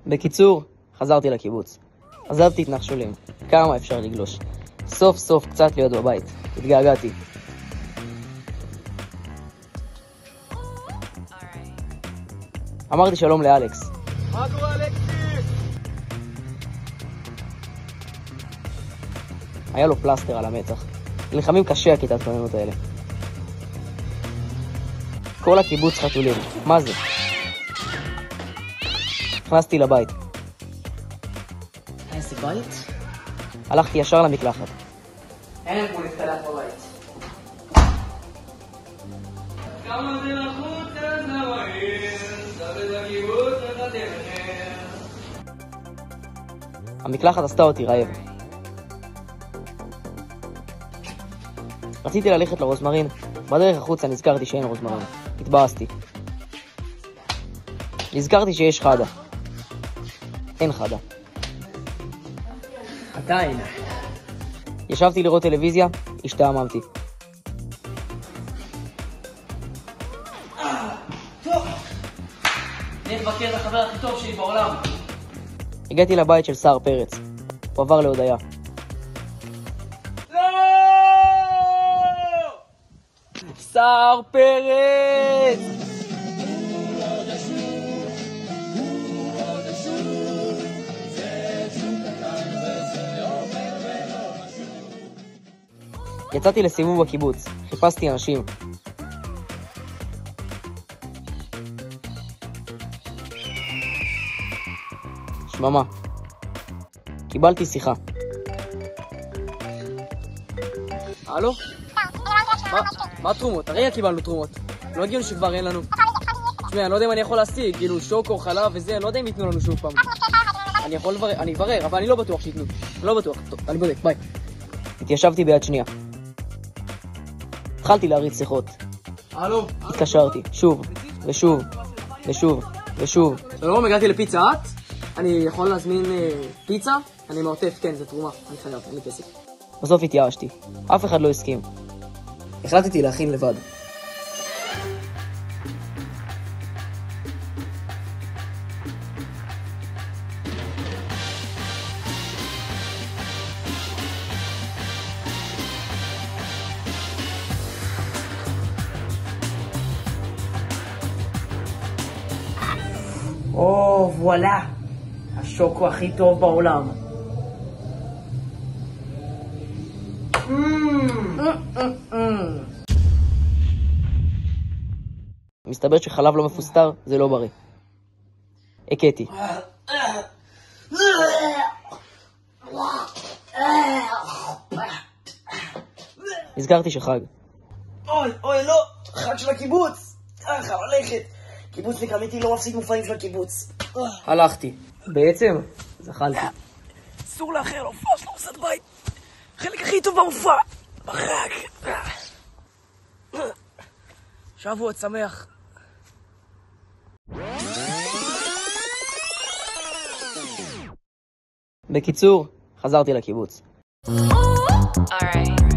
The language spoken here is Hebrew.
בקיצור, חזרתי לקיבוץ. עזבתי את נחשולים. כמה אפשר לגלוש? סוף סוף קצת להיות בבית. התגעגעתי. אמרתי שלום לאלכס. מה קורה אלכסי? היה לו פלסטר על המצח. נלחמים קשה הכיתת כוננות האלה. כל הקיבוץ חתולים. מה זה? נכנסתי לבית. איזה בית? הלכתי ישר למקלחת. אין כמו להתקלח בבית. כמה זה לחוץ את נבעים, סבד הקיבוץ וחתיכם. המקלחת עשתה אותי רעב. רציתי ללכת לרוזמרין. בדרך החוצה נזכרתי שאין רוזמרין. התבאסתי. נזכרתי שיש חדה. אין חדה. עדיין. ישבתי לראות טלוויזיה, השתעממתי. טוב. אני אבקר את החבר הכי טוב שלי בעולם. הגעתי לבית של שר פרץ. הוא עבר להודיה. לא! שר פרץ! יצאתי לסיבוב בקיבוץ. חיפשתי אנשים. שממה. קיבלתי שיחה. הלו? מה תרומות? הרגע קיבלנו תרומות. לא הגיוני שכבר אין לנו. תשמע, אני לא יודע אם אני יכול להשיג, כאילו שוקו, חלב וזה, אני לא יודע אם ייתנו לנו שוב פעם. אני יכול לברר, אני אברר, אבל אני לא בטוח שייתנו. אני לא בטוח. טוב, אני בודק, ביי. התיישבתי ביד שנייה. התחלתי להריץ שיחות. הלו? התקשרתי, שוב, ושוב, ושוב, ושוב. שלום, הגעתי לפיצה את? אני יכול להזמין פיצה? אני מעוטף, כן, זה תרומה. אני חייב, אין לי כסף. בסוף התייאשתי. אף אחד לא הסכים. החלטתי להכין לבד. או, וואלה. השוקו הכי טוב בעולם. מסתבר שחלב לא מפוסטר, זה לא בריא. הכיתי. נזכרתי שחג. אוי, לא! חג של הקיבוץ! חייב ללכת! קיבוצניק אמיתי לא מפסיד מופעים של הקיבוץ. הלכתי. בעצם, זחלתי. אסור לאחר להופעה של עושה בית. החלק הכי טוב במופע. בחג. שבוע שמח. בקיצור, חזרתי לקיבוץ. All right.